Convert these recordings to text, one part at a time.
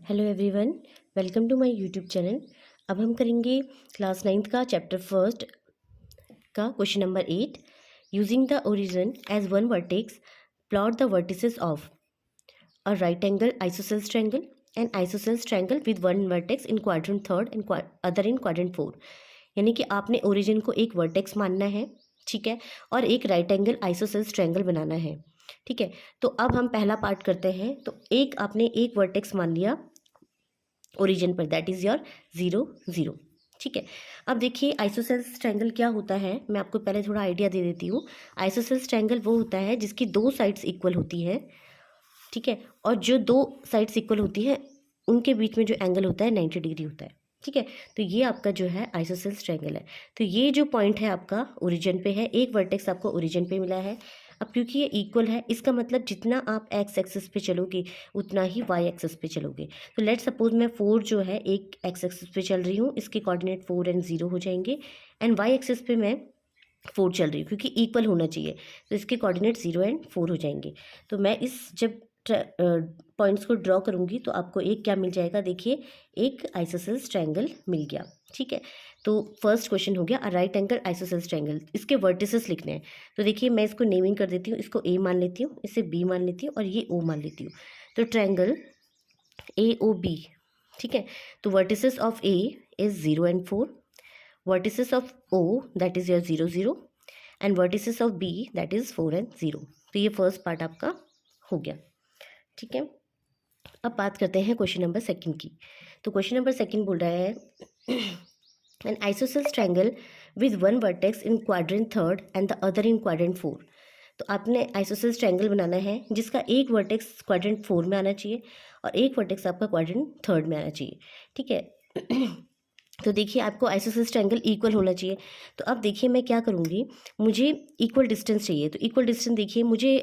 Hello everyone, welcome to my YouTube channel. अब हम करेंगे क्लास 9th का चैप्टर फर्स्ट का question number 8। Using the origin as one vertex, plot the vertices of a right angle isosceles triangle and isosceles triangle with one vertex in quadrant third and other in quadrant four. यानी कि आपने origin को एक vertex मानना है, ठीक है, और एक राइट एंगल आइसोसेल्स ट्रायंगल बनाना है, ठीक है। तो अब हम पहला पार्ट करते हैं। तो एक आपने एक वर्टेक्स मान लिया ओरिजिन पर, दैट इज़ योर 0 0, ठीक है। अब देखिए आइसोसेल्स ट्रायंगल क्या होता है, मैं आपको पहले थोड़ा आइडिया दे देती हूँ। आइसोसेल्स ट्रायंगल वो होता है जिसकी दो साइड्स इक्वल होती है, ठीक है, और जो दो साइड्स इक्वल होती है उनके बीच में जो एंगल होता है 90 डिग्री होता है, ठीक है। तो ये आपका जो है आइसोसेल्स ट्रायंगल है। तो ये जो पॉइंट है आपका ओरिजिन पे है, एक वर्टेक्स आपको ओरिजिन पे मिला है। अब क्योंकि ये इक्वल है, इसका मतलब जितना आप एक्स एक्सिस पे चलोगे उतना ही वाई एक्सिस पे चलोगे। तो लेट सपोज मैं 4 जो है एक एक्स एक्सिस पे चल रही हूँ, इसके कोऑर्डिनेट 4 एंड 0 हो जाएंगे, एंड वाई एक्सिस पे मैं 4 चल रही हूँ क्योंकि इक्वल होना चाहिए, तो इसके कोऑर्डिनेट 0 एंड 4 हो जाएंगे। तो मैं इस जब पॉइंट्स को ड्रॉ करूँगी तो आपको एक क्या मिल जाएगा, देखिए एक आइसोसेल्स ट्रायंगल मिल गया, ठीक है। तो फर्स्ट क्वेश्चन हो गया, अ राइट एंगल आइसोसेल्स ट्रायंगल, इसके वर्टिसेस लिखने हैं। तो देखिए मैं इसको नेमिंग कर देती हूँ, इसको ए मान लेती हूँ, इसे बी मान लेती हूँ और ये ओ मान लेती हूँ। तो ट्रायंगल ए ओ बी, ठीक है। तो vertices of A is 0 and 4, vertices of O that is your 0 0, and vertices of B that is 4 and 0। तो ये फर्स्ट पार्ट आपका हो गया, ठीक है। अब बात करते हैं क्वेश्चन नंबर सेकंड की। तो क्वेश्चन नंबर सेकंड बोल रहा है N isosceles triangle with one vertex in quadrant third and the other in quadrant four. तो आपने आइसोसेल्स ट्रायंगल बनाना है जिसका एक वर्टेक्स क्वाड्रेंट 4 में आना चाहिए और एक वर्टेक्स आपका क्वाड्रेंट थर्ड में आना चाहिए, ठीक है। तो देखिए आपको आइसोसेल्स ट्रायंगल इक्वल होना चाहिए। तो अब देखिए मैं क्या करूँगी, मुझे इक्वल डिस्टेंस चाहिए। तो इक्वल डिस्टेंस देखिए मुझे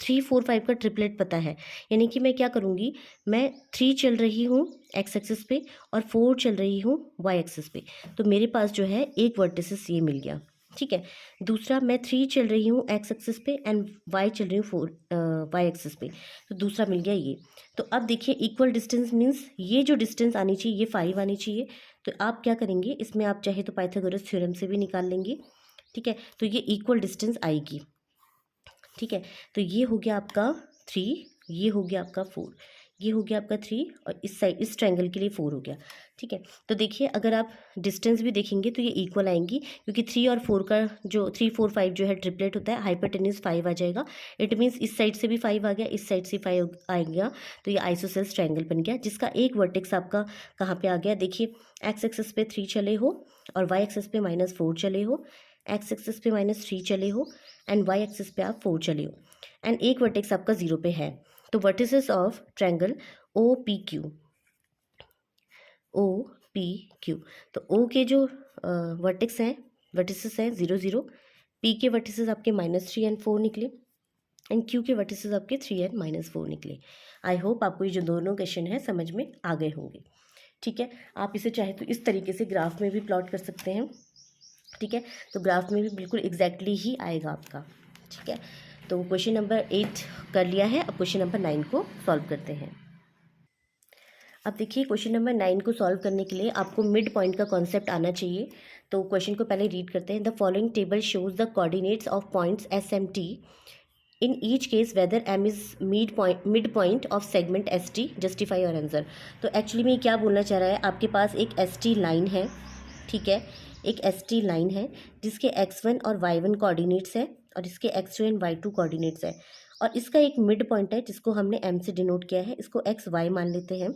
3 4 5 का ट्रिपलेट पता है, यानी कि मैं क्या करूँगी, मैं 3 चल रही हूँ एक्स एक्सिस पे और 4 चल रही हूँ वाई एक्सिस पे। तो मेरे पास जो है एक वर्टिसेस ये मिल गया, ठीक है। दूसरा मैं 3 चल रही हूँ एक्स एक्सिस पे एंड वाई चल रही हूँ 4 वाई एक्सिस पे, तो दूसरा मिल गया ये। तो अब देखिए इक्वल डिस्टेंस मीन्स ये जो डिस्टेंस आनी चाहिए ये 5 आनी चाहिए। तो आप क्या करेंगे, इसमें आप चाहे तो पाइथागोरस थ्योरम से भी निकाल लेंगे, ठीक है। तो ये इक्वल डिस्टेंस आएगी, ठीक है। तो ये हो गया आपका 3, ये हो गया आपका 4, ये हो गया आपका 3 और इस साइड इस ट्रायंगल के लिए 4 हो गया, ठीक है। तो देखिए अगर आप डिस्टेंस भी देखेंगे तो ये इक्वल आएंगी क्योंकि 3 और 4 का जो 3 4 5 जो है ट्रिपलेट होता है, हाइपोटेन्यूज 5 आ जाएगा। इट मीन्स इस साइड से भी 5 आ गया, इस साइड से 5 आ गया। तो ये आइसोसेल्स ट्रायंगल बन गया जिसका एक वर्टेक्स आपका कहाँ पे आ गया, देखिए एक्स एक्सिस पे 3 चले हो और वाई एक्सिस पे -4 चले हो, एक्स एक्सिस पे -3 चले हो एंड वाई एक्सिस पे आप 4 चले हो, एंड एक वर्टेक्स आपका 0 पे है। तो vertices of triangle O P Q, O P Q, तो ओ के जो वर्टेक्स हैं वर्टिसेस हैं 0 0, पी के वर्टिसेस आपके -3 एंड 4 निकले, एंड क्यू के वर्टिसेस आपके 3 एंड -4 निकले। आई होप आपको ये जो दोनों क्वेश्चन है समझ में आ गए होंगे, ठीक है। आप इसे चाहे तो इस तरीके से ग्राफ में भी प्लॉट कर सकते हैं, ठीक है। तो ग्राफ में भी बिल्कुल एग्जैक्टली ही आएगा आपका, ठीक है। तो क्वेश्चन नंबर 8 कर लिया है, अब क्वेश्चन नंबर 9 को सॉल्व करते हैं। अब देखिए क्वेश्चन नंबर 9 को सॉल्व करने के लिए आपको मिड पॉइंट का कॉन्सेप्ट आना चाहिए। तो क्वेश्चन को पहले रीड करते हैं। The following table shows the coordinates of points S M T in each case whether M is mid point of segment S T, justify और आंसर। तो एक्चुअली में क्या बोलना चाह रहा है, आपके पास एक एस टी लाइन है, ठीक है, एक एस टी लाइन है जिसके x1 और y1 कोऑर्डिनेट्स है और इसके x2 एंड y2 कोऑर्डिनेट्स है, और इसका एक मिड पॉइंट है जिसको हमने m से डिनोट किया है, इसको एक्स वाई मान लेते हैं,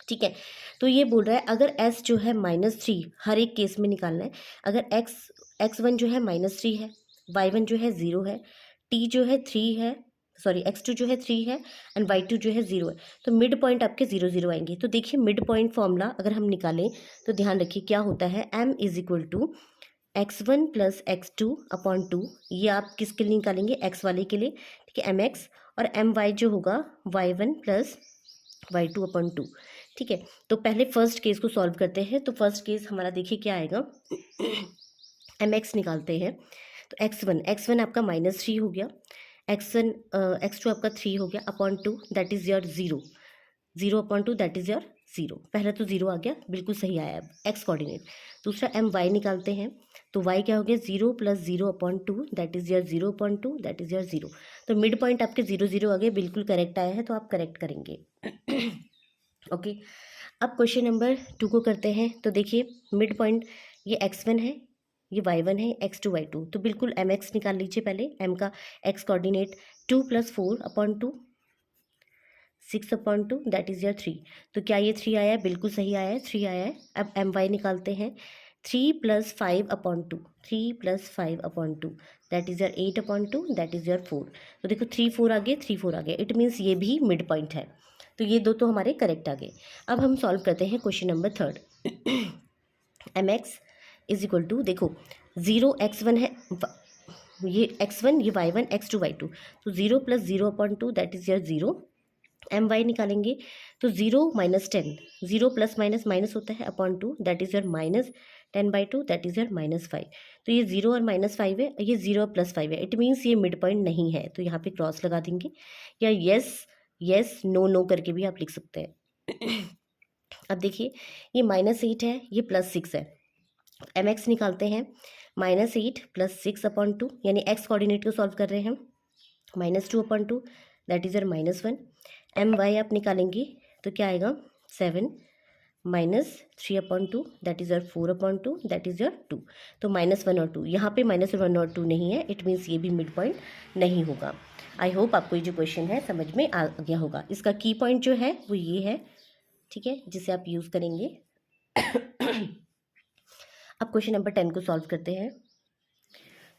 ठीक है। तो ये बोल रहा है अगर s जो है -3, हर एक केस में निकालना है। अगर x1 जो है -3 है, y1 जो है 0 है, t जो है 3 है, सॉरी x2 जो है 3 है एंड y2 जो है 0 है, तो मिड पॉइंट आपके 0 0 आएंगे। तो देखिए मिड पॉइंट फॉर्मूला अगर हम निकालें तो ध्यान रखिए क्या होता है, m is equal to x1 plus x2 upon 2। ये आप किसके लिए निकालेंगे, x वाले के लिए, ठीक है, mx, और my जो होगा y1 प्लस y2 अपॉन 2, ठीक है। तो पहले फर्स्ट केस को सॉल्व करते हैं। तो फर्स्ट केस हमारा देखिए क्या आएगा, mx निकालते हैं। तो x1 आपका -3 हो गया, x1 x2 आपका 3 हो गया upon 2 that is your 0, 0/2 that is your 0। पहला तो 0 आ गया, बिल्कुल सही आया अब एक्स कोऑर्डिनेट। दूसरा एम वाई निकालते हैं, तो वाई क्या हो गया 0 + 0/2 that is your 0/2 that is your 0। तो मिड पॉइंट आपके 0 0 आ गए, बिल्कुल करेक्ट आया है, तो आप करेक्ट करेंगे। ओके, अब क्वेश्चन नंबर 2 को करते हैं। तो देखिए मिड पॉइंट ये x1 है, ये y1 है, x2 y2, तो बिल्कुल mx निकाल लीजिए पहले। m का x coordinate 2 + 4/2 6/2 that is your 3। तो क्या ये 3 आया है? बिल्कुल सही आया है, 3 आया है। अब एम वाई निकालते हैं, 3 + 5/2 3 + 5/2 that is your 8/2 that is your 4। तो देखो 3 4 आ गए, 3 4 आ गए, इट मीन्स ये भी मिड पॉइंट है। तो ये दो तो हमारे करेक्ट आ गए। अब हम सॉल्व करते हैं question number 3। M X is equal to, देखो 0x1 है, ये x1 ये y1 x2 y2, तो 0 + 0/2 that is your 0। M Y निकालेंगे तो 0 - 10, 0 प्लस माइनस माइनस होता है (2) that is your -10/2 that is your -5। तो ये 0 और -5 है, ये 0 + 5 है, इट मीन्स ये मिड पॉइंट नहीं है, तो यहाँ पे क्रॉस लगा देंगे, या येस येस नो नो करके भी आप लिख सकते हैं। अब देखिए ये -8 है, ये +6 है। एम एक्स निकालते हैं, -8 + 6/2 यानी एक्स कोऑर्डिनेट को सॉल्व कर रहे हैं, -2/2 that is your -1। M Y आप निकालेंगे तो क्या आएगा 7 - 3/2 that is your 4/2 that is your 2। तो -1 और 2, यहाँ पे -1 और 2 नहीं है, इट मीन्स ये भी मिड पॉइंट नहीं होगा। आई होप आपको ये जो क्वेश्चन है समझ में आ गया होगा। इसका की पॉइंट जो है वो ये है, ठीक है, जिसे आप यूज़ करेंगे। अब क्वेश्चन नंबर 10 को सॉल्व करते हैं।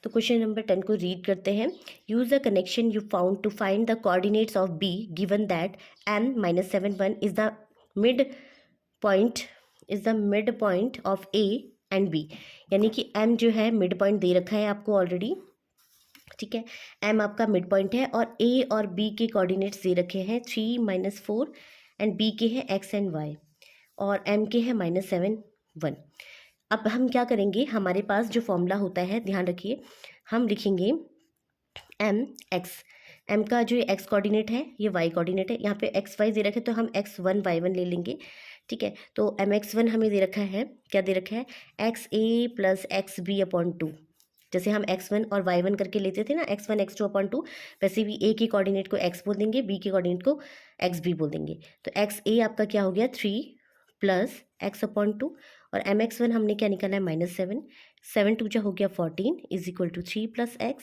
तो क्वेश्चन नंबर 10 को रीड करते हैं। Use the connection you found to find the coordinates of B given that m - 7 1 is the mid point of a and b। यानी कि m जो है मिड पॉइंट दे रखा है आपको ऑलरेडी, ठीक है, m आपका मिड पॉइंट है, और a और b के कोऑर्डिनेट्स दे रखे हैं 3 - 4 एंड b के हैं x एंड y, और m के हैं -7 1। अब हम क्या करेंगे, हमारे पास जो फॉर्मूला होता है, ध्यान रखिए, हम लिखेंगे एम एक्स, एम का जो एक्स कोऑर्डिनेट है ये वाई कोऑर्डिनेट है, यहाँ पे एक्स वाई दे रखा है तो हम x1 y1 ले लेंगे, ठीक है। तो mx1 हमें दे रखा है, क्या दे रखा है, xa + xb/2। जैसे हम x1 और y1 करके लेते थे ना, x1 x2/2, वैसे भी a के कोऑर्डिनेट को x बोल देंगे, b के कोऑर्डिनेट को xb बोल देंगे। तो xa आपका क्या हो गया 3 + x/2, और mx1 हमने क्या निकाला है -7, 7 2 जा हो गया 14 इज इक्वल टू 3 + x।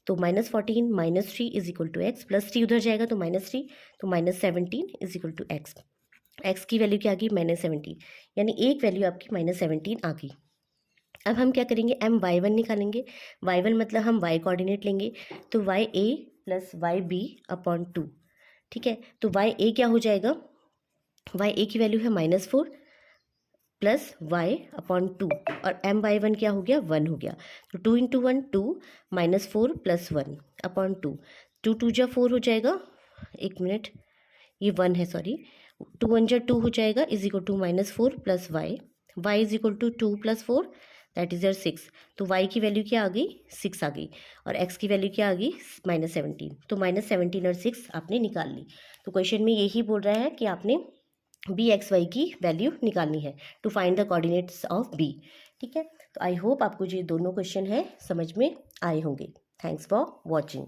तो -14 - 3 इज इक्वल टू x, +3 उधर जाएगा तो -3, तो -17 is equal to x। x की वैल्यू क्या आ गई -17, यानी एक वैल्यू आपकी -17 आ गई। अब हम क्या करेंगे, एम y1 निकालेंगे। y1 मतलब हम y कोऑर्डिनेट लेंगे, तो ya + yb/2, ठीक है। तो ya क्या हो जाएगा, ya की वैल्यू है -4 + y/2, और my1 क्या हो गया 1 हो गया। तो 2 × 1 2 -4 + 1/2, 2 2 जा 4 हो जाएगा, एक मिनट, ये 1 है सॉरी, 2 1 जा 2 हो जाएगा is equal to -4 + y is equal to 2 + 4 that is your 6। तो y की वैल्यू क्या आ गई 6 आ गई, और x की वैल्यू क्या आ गई -17। तो -17 और 6 आपने निकाल ली। तो क्वेश्चन में यही बोल रहा है कि आपने bxy की वैल्यू निकालनी है to find the coordinates of b, ठीक है। तो आई होप आपको जो दोनों क्वेश्चन है समझ में आए होंगे। Thanks for watching.